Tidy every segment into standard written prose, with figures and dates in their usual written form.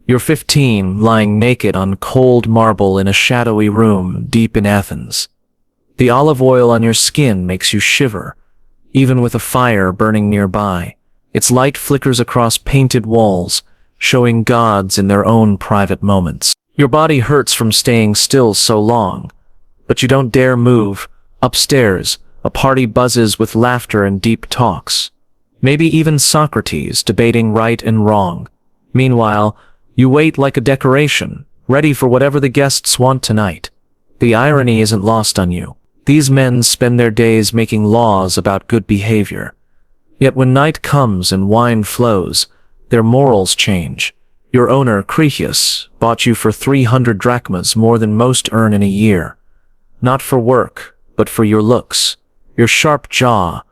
You're 15, lying naked on cold marble in a shadowy room deep in Athens. The olive oil on your skin makes you shiver, even with a fire burning nearby. Its light flickers across painted walls, showing gods in their own private moments. Your body hurts from staying still so long, but you don't dare move. Upstairs, a party buzzes with laughter and deep talks. Maybe even Socrates debating right and wrong. Meanwhile, you wait like a decoration, ready for whatever the guests want tonight. The irony isn't lost on you. These men spend their days making laws about good behavior. Yet when night comes and wine flows, their morals change. Your owner, Cretias, bought you for 300 drachmas, more than most earn in a year. Not for work, but for your looks, your sharp jaw,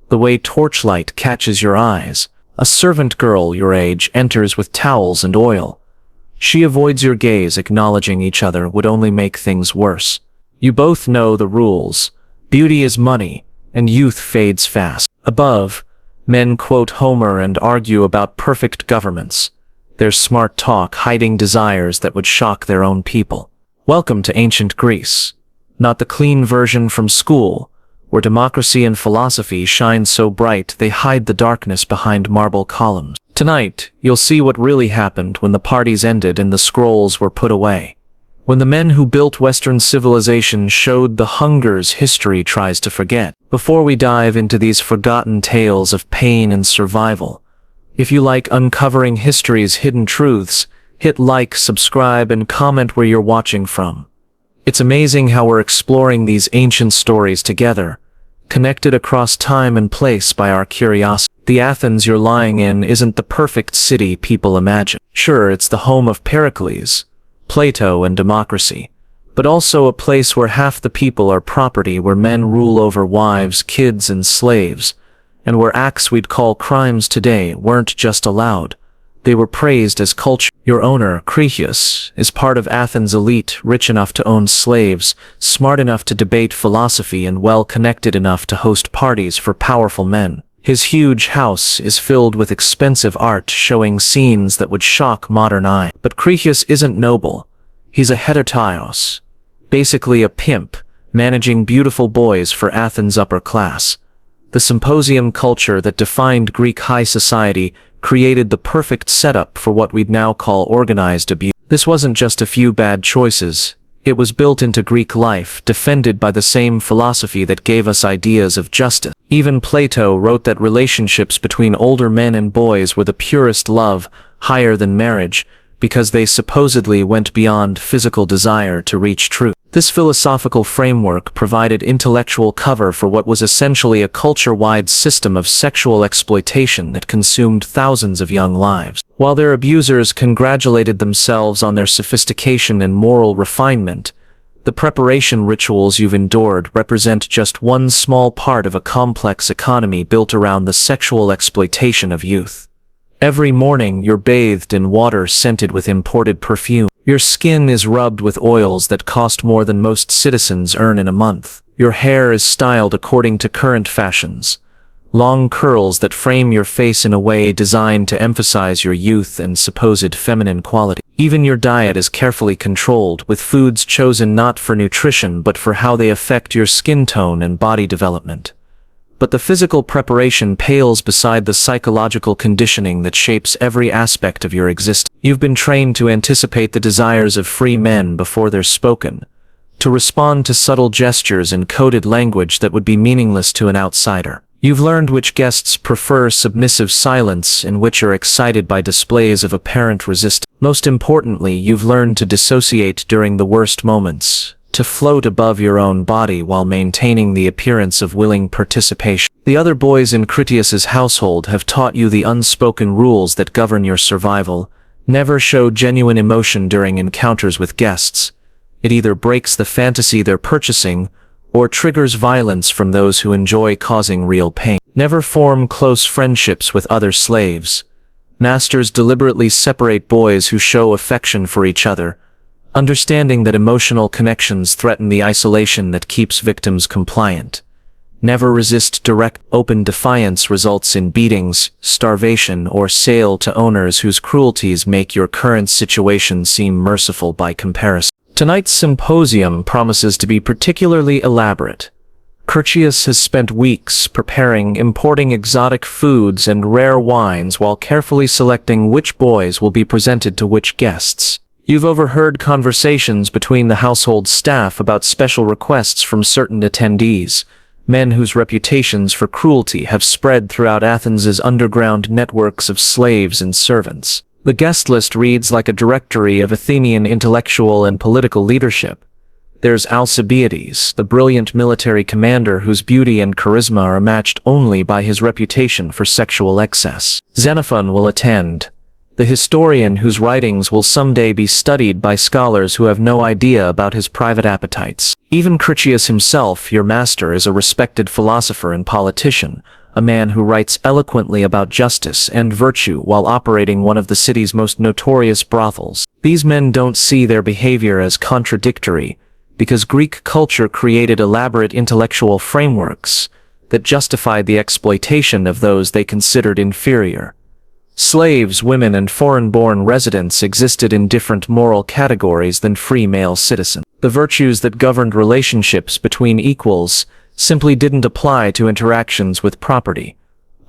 the way torchlight catches your eyes. A servant girl your age enters with towels and oil. She avoids your gaze, acknowledging each other would only make things worse. You both know the rules. Beauty is money, and youth fades fast. Above, men quote Homer and argue about perfect governments. Their smart talk hiding desires that would shock their own people. Welcome to ancient Greece. Not the clean version from school, where democracy and philosophy shine so bright they hide the darkness behind marble columns. Tonight, you'll see what really happened when the parties ended and the scrolls were put away. When the men who built Western civilization showed the hungers history tries to forget. Before we dive into these forgotten tales of pain and survival, if you like uncovering history's hidden truths, hit like, subscribe, and comment where you're watching from. It's amazing how we're exploring these ancient stories together, connected across time and place by our curiosity. The Athens you're lying in isn't the perfect city people imagine. Sure, it's the home of Pericles, Plato, and democracy, but also a place where half the people are property, where men rule over wives, kids, and slaves, and where acts we'd call crimes today weren't just allowed, they were praised as culture. Your owner, Cretias, is part of Athens' elite, rich enough to own slaves, smart enough to debate philosophy, and well-connected enough to host parties for powerful men. His huge house is filled with expensive art showing scenes that would shock modern eyes. But Cretias isn't noble. He's a heterotyos, basically a pimp, managing beautiful boys for Athens' upper class. The symposium culture that defined Greek high society created the perfect setup for what we'd now call organized abuse. This wasn't just a few bad choices. It was built into Greek life, defended by the same philosophy that gave us ideas of justice. Even Plato wrote that relationships between older men and boys were the purest love, higher than marriage, because they supposedly went beyond physical desire to reach truth. This philosophical framework provided intellectual cover for what was essentially a culture-wide system of sexual exploitation that consumed thousands of young lives. While their abusers congratulated themselves on their sophistication and moral refinement, the preparation rituals you've endured represent just one small part of a complex economy built around the sexual exploitation of youth. Every morning you're bathed in water scented with imported perfume. Your skin is rubbed with oils that cost more than most citizens earn in a month. Your hair is styled according to current fashions. Long curls that frame your face in a way designed to emphasize your youth and supposed feminine quality. Even your diet is carefully controlled, with foods chosen not for nutrition but for how they affect your skin tone and body development. But the physical preparation pales beside the psychological conditioning that shapes every aspect of your existence. You've been trained to anticipate the desires of free men before they're spoken, to respond to subtle gestures and coded language that would be meaningless to an outsider. You've learned which guests prefer submissive silence and which are excited by displays of apparent resistance. Most importantly, you've learned to dissociate during the worst moments, to float above your own body while maintaining the appearance of willing participation. The other boys in Cretias's household have taught you the unspoken rules that govern your survival. Never show genuine emotion during encounters with guests. It either breaks the fantasy they're purchasing or triggers violence from those who enjoy causing real pain. Never form close friendships with other slaves. Masters deliberately separate boys who show affection for each other, understanding that emotional connections threaten the isolation that keeps victims compliant. Never resist direct, open defiance results in beatings, starvation, or sale to owners whose cruelties make your current situation seem merciful by comparison. Tonight's symposium promises to be particularly elaborate. Critias has spent weeks preparing, importing exotic foods and rare wines while carefully selecting which boys will be presented to which guests. You've overheard conversations between the household staff about special requests from certain attendees, men whose reputations for cruelty have spread throughout Athens's underground networks of slaves and servants. The guest list reads like a directory of Athenian intellectual and political leadership. There's Alcibiades, the brilliant military commander whose beauty and charisma are matched only by his reputation for sexual excess. Xenophon will attend, the historian whose writings will someday be studied by scholars who have no idea about his private appetites. Even Critias himself, your master, is a respected philosopher and politician, a man who writes eloquently about justice and virtue while operating one of the city's most notorious brothels. These men don't see their behavior as contradictory, because Greek culture created elaborate intellectual frameworks that justified the exploitation of those they considered inferior. Slaves, women, and foreign-born residents existed in different moral categories than free male citizens. The virtues that governed relationships between equals simply didn't apply to interactions with property.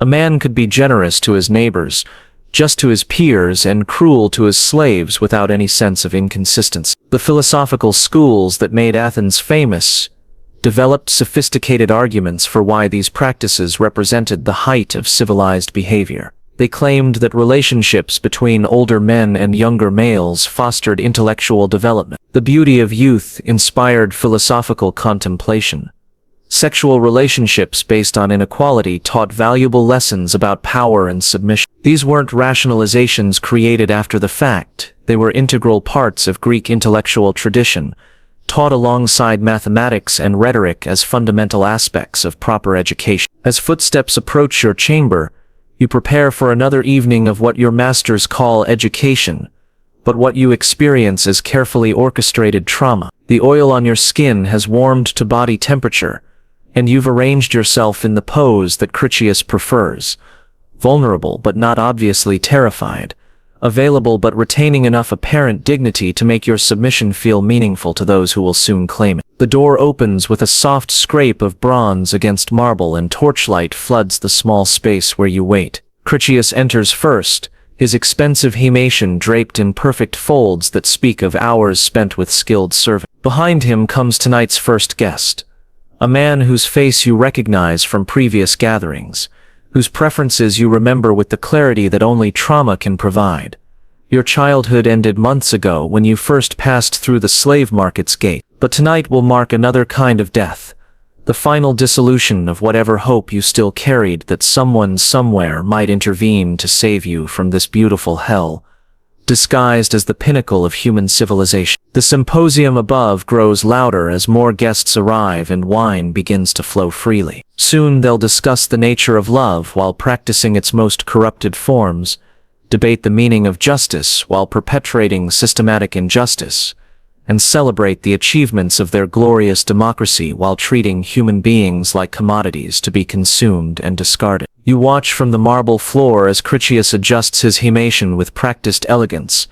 A man could be generous to his neighbors, just to his peers, and cruel to his slaves without any sense of inconsistency. The philosophical schools that made Athens famous developed sophisticated arguments for why these practices represented the height of civilized behavior. They claimed that relationships between older men and younger males fostered intellectual development. The beauty of youth inspired philosophical contemplation. Sexual relationships based on inequality taught valuable lessons about power and submission. These weren't rationalizations created after the fact. They were integral parts of Greek intellectual tradition, taught alongside mathematics and rhetoric as fundamental aspects of proper education. As footsteps approach your chamber, you prepare for another evening of what your masters call education, but what you experience as carefully orchestrated trauma. The oil on your skin has warmed to body temperature, and you've arranged yourself in the pose that Critias prefers, vulnerable but not obviously terrified, available but retaining enough apparent dignity to make your submission feel meaningful to those who will soon claim it. The door opens with a soft scrape of bronze against marble, and torchlight floods the small space where you wait. Critias enters first, his expensive himation draped in perfect folds that speak of hours spent with skilled servants. Behind him comes tonight's first guest, a man whose face you recognize from previous gatherings, whose preferences you remember with the clarity that only trauma can provide. Your childhood ended months ago when you first passed through the slave market's gate, but tonight will mark another kind of death, the final dissolution of whatever hope you still carried that someone somewhere might intervene to save you from this beautiful hell, disguised as the pinnacle of human civilization. The symposium above grows louder as more guests arrive and wine begins to flow freely. Soon they'll discuss the nature of love while practicing its most corrupted forms, debate the meaning of justice while perpetrating systematic injustice, and celebrate the achievements of their glorious democracy while treating human beings like commodities to be consumed and discarded. You watch from the marble floor as Critias adjusts his himation with practiced elegance,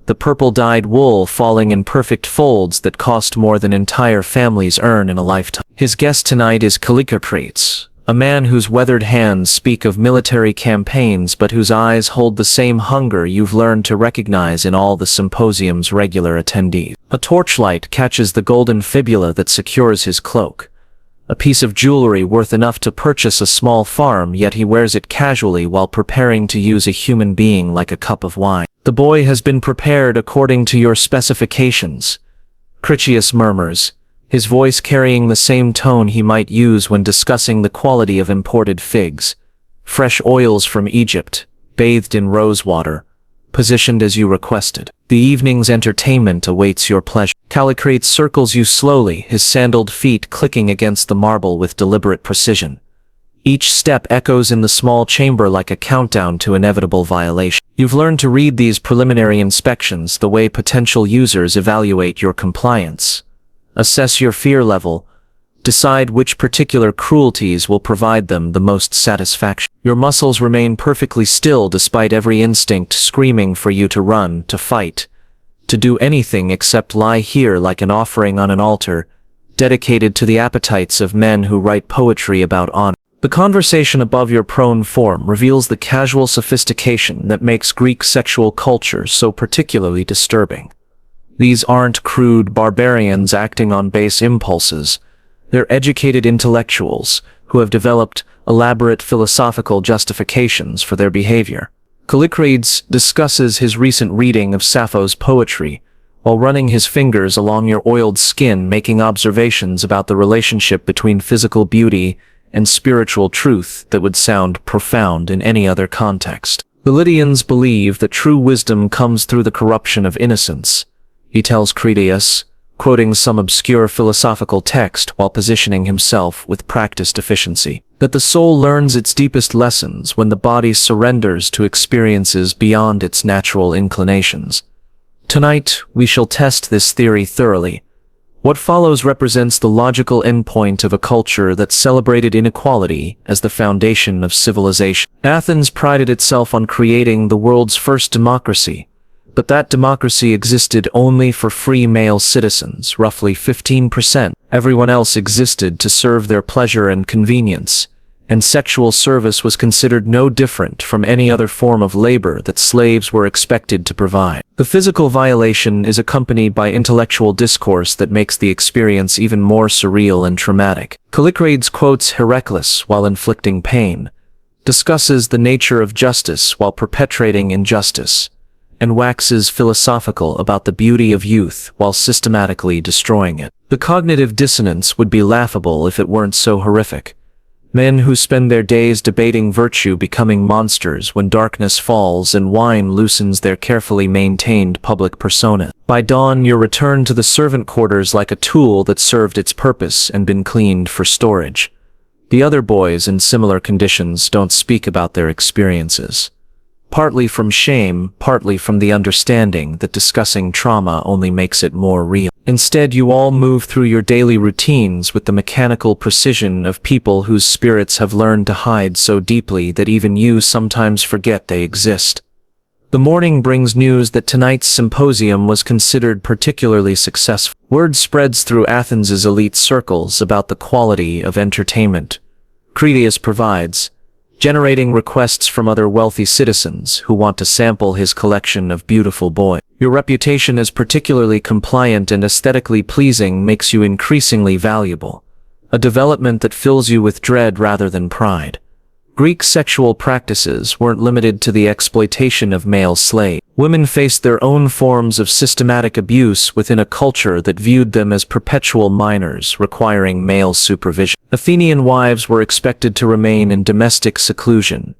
the purple-dyed wool falling in perfect folds that cost more than entire families earn in a lifetime. His guest tonight is Callicocrates, a man whose weathered hands speak of military campaigns but whose eyes hold the same hunger you've learned to recognize in all the symposium's regular attendees. A torchlight catches the golden fibula that secures his cloak, a piece of jewelry worth enough to purchase a small farm, yet he wears it casually while preparing to use a human being like a cup of wine. The boy has been prepared according to your specifications, Critias murmurs, his voice carrying the same tone he might use when discussing the quality of imported figs, fresh oils from Egypt, bathed in rosewater, positioned as you requested. The evening's entertainment awaits your pleasure. Callicrates circles you slowly, his sandaled feet clicking against the marble with deliberate precision. Each step echoes in the small chamber like a countdown to inevitable violation. You've learned to read these preliminary inspections the way potential users evaluate your compliance, assess your fear level, decide which particular cruelties will provide them the most satisfaction. Your muscles remain perfectly still despite every instinct screaming for you to run, to fight, to do anything except lie here like an offering on an altar, dedicated to the appetites of men who write poetry about honor. The conversation above your prone form reveals the casual sophistication that makes Greek sexual culture so particularly disturbing. These aren't crude barbarians acting on base impulses. They're educated intellectuals who have developed elaborate philosophical justifications for their behavior. Callicrates discusses his recent reading of Sappho's poetry, while running his fingers along your oiled skin, making observations about the relationship between physical beauty and spiritual truth that would sound profound in any other context. The Lydians believe that true wisdom comes through the corruption of innocence. He tells Critias, quoting some obscure philosophical text while positioning himself with practiced efficiency, that the soul learns its deepest lessons when the body surrenders to experiences beyond its natural inclinations. Tonight, we shall test this theory thoroughly. What follows represents the logical endpoint of a culture that celebrated inequality as the foundation of civilization. Athens prided itself on creating the world's first democracy, but that democracy existed only for free male citizens, roughly 15%. Everyone else existed to serve their pleasure and convenience, and sexual service was considered no different from any other form of labor that slaves were expected to provide. The physical violation is accompanied by intellectual discourse that makes the experience even more surreal and traumatic. Callicrates quotes Heraclius while inflicting pain, discusses the nature of justice while perpetrating injustice, and waxes philosophical about the beauty of youth while systematically destroying it. The cognitive dissonance would be laughable if it weren't so horrific. Men who spend their days debating virtue becoming monsters when darkness falls and wine loosens their carefully maintained public persona. By dawn, you're returned to the servant quarters like a tool that served its purpose and been cleaned for storage. The other boys in similar conditions don't speak about their experiences. Partly from shame, partly from the understanding that discussing trauma only makes it more real. Instead, you all move through your daily routines with the mechanical precision of people whose spirits have learned to hide so deeply that even you sometimes forget they exist. The morning brings news that tonight's symposium was considered particularly successful. Word spreads through Athens's elite circles about the quality of entertainment Critias provides, generating requests from other wealthy citizens who want to sample his collection of beautiful boys. Your reputation as particularly compliant and aesthetically pleasing makes you increasingly valuable, a development that fills you with dread rather than pride. Greek sexual practices weren't limited to the exploitation of male slaves. Women faced their own forms of systematic abuse within a culture that viewed them as perpetual minors requiring male supervision. Athenian wives were expected to remain in domestic seclusion,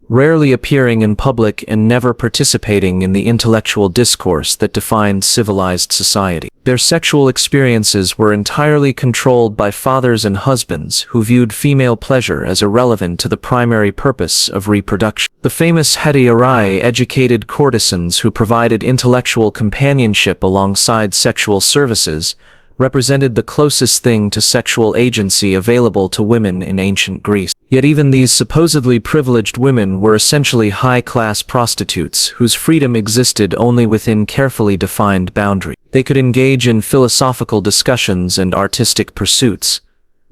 rarely appearing in public and never participating in the intellectual discourse that defined civilized society. Their sexual experiences were entirely controlled by fathers and husbands who viewed female pleasure as irrelevant to the primary purpose of reproduction. The famous hetaerai educated courtesans who provided intellectual companionship alongside sexual services represented the closest thing to sexual agency available to women in ancient Greece. Yet even these supposedly privileged women were essentially high-class prostitutes whose freedom existed only within carefully defined boundaries. They could engage in philosophical discussions and artistic pursuits,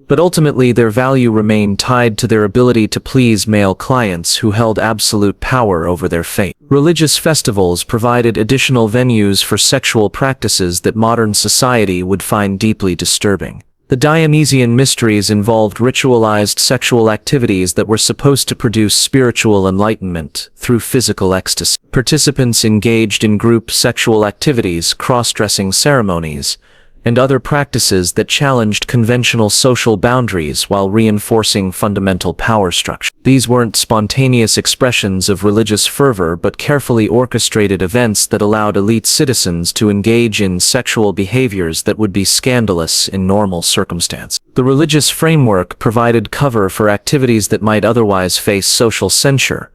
but ultimately their value remained tied to their ability to please male clients who held absolute power over their fate. Religious festivals provided additional venues for sexual practices that modern society would find deeply disturbing. The Dionysian mysteries involved ritualized sexual activities that were supposed to produce spiritual enlightenment through physical ecstasy. Participants engaged in group sexual activities, cross-dressing ceremonies, and other practices that challenged conventional social boundaries while reinforcing fundamental power structure. These weren't spontaneous expressions of religious fervor but carefully orchestrated events that allowed elite citizens to engage in sexual behaviors that would be scandalous in normal circumstances. The religious framework provided cover for activities that might otherwise face social censure,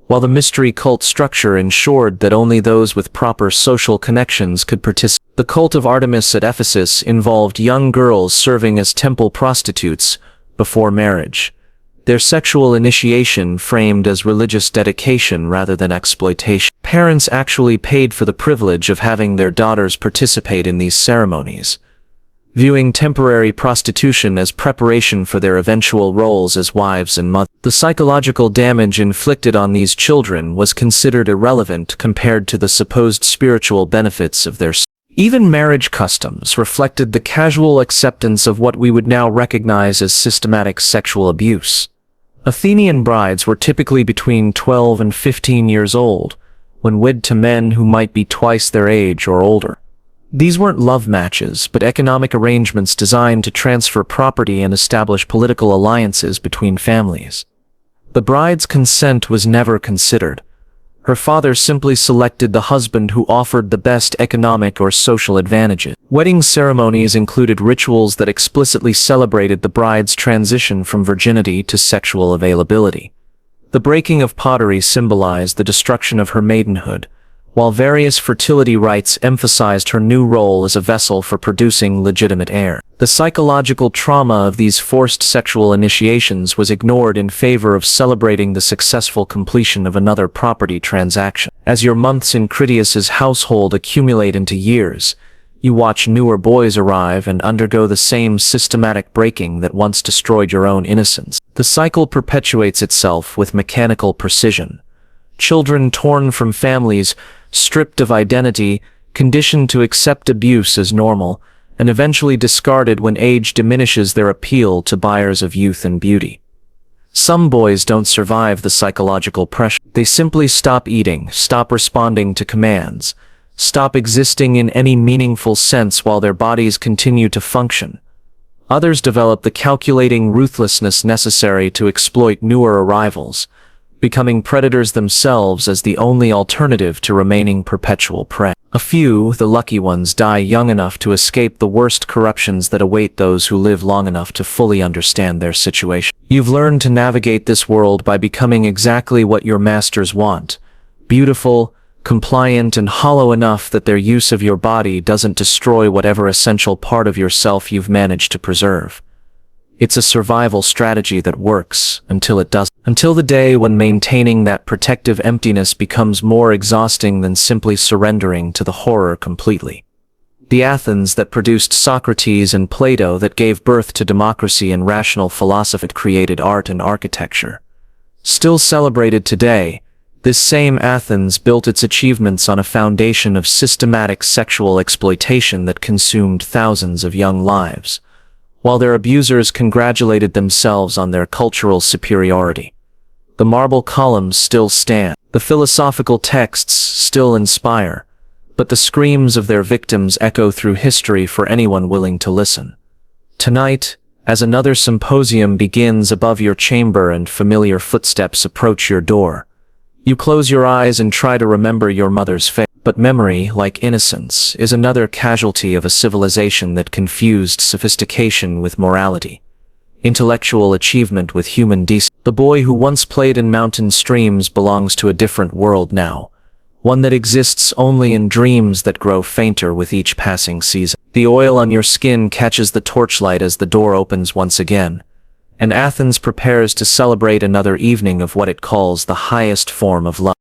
while the mystery cult structure ensured that only those with proper social connections could participate. The cult of Artemis at Ephesus involved young girls serving as temple prostitutes before marriage, their sexual initiation framed as religious dedication rather than exploitation. Parents actually paid for the privilege of having their daughters participate in these ceremonies, viewing temporary prostitution as preparation for their eventual roles as wives and mothers. The psychological damage inflicted on these children was considered irrelevant compared to the supposed spiritual benefits of their Even marriage customs reflected the casual acceptance of what we would now recognize as systematic sexual abuse. Athenian brides were typically between 12 and 15 years old, when wed to men who might be twice their age or older. These weren't love matches, but economic arrangements designed to transfer property and establish political alliances between families. The bride's consent was never considered. Her father simply selected the husband who offered the best economic or social advantages. Wedding ceremonies included rituals that explicitly celebrated the bride's transition from virginity to sexual availability. The breaking of pottery symbolized the destruction of her maidenhood, while various fertility rites emphasized her new role as a vessel for producing legitimate heir. The psychological trauma of these forced sexual initiations was ignored in favor of celebrating the successful completion of another property transaction. As your months in Critias's household accumulate into years, you watch newer boys arrive and undergo the same systematic breaking that once destroyed your own innocence. The cycle perpetuates itself with mechanical precision. Children torn from families, stripped of identity, conditioned to accept abuse as normal, and eventually discarded when age diminishes their appeal to buyers of youth and beauty. Some boys don't survive the psychological pressure. They simply stop eating, stop responding to commands, stop existing in any meaningful sense while their bodies continue to function. Others develop the calculating ruthlessness necessary to exploit newer arrivals, becoming predators themselves as the only alternative to remaining perpetual prey. A few, the lucky ones, die young enough to escape the worst corruptions that await those who live long enough to fully understand their situation. You've learned to navigate this world by becoming exactly what your masters want: beautiful, compliant, and hollow enough that their use of your body doesn't destroy whatever essential part of yourself you've managed to preserve. It's a survival strategy that works until it doesn't. Until the day when maintaining that protective emptiness becomes more exhausting than simply surrendering to the horror completely. The Athens that produced Socrates and Plato, that gave birth to democracy and rational philosophy, created art and architecture. Still celebrated today, this same Athens built its achievements on a foundation of systematic sexual exploitation that consumed thousands of young lives, while their abusers congratulated themselves on their cultural superiority. The marble columns still stand. The philosophical texts still inspire, but the screams of their victims echo through history for anyone willing to listen. Tonight, as another symposium begins above your chamber and familiar footsteps approach your door, you close your eyes and try to remember your mother's face. But memory, like innocence, is another casualty of a civilization that confused sophistication with morality, intellectual achievement with human decency. The boy who once played in mountain streams belongs to a different world now, one that exists only in dreams that grow fainter with each passing season. The oil on your skin catches the torchlight as the door opens once again, and Athens prepares to celebrate another evening of what it calls the highest form of love.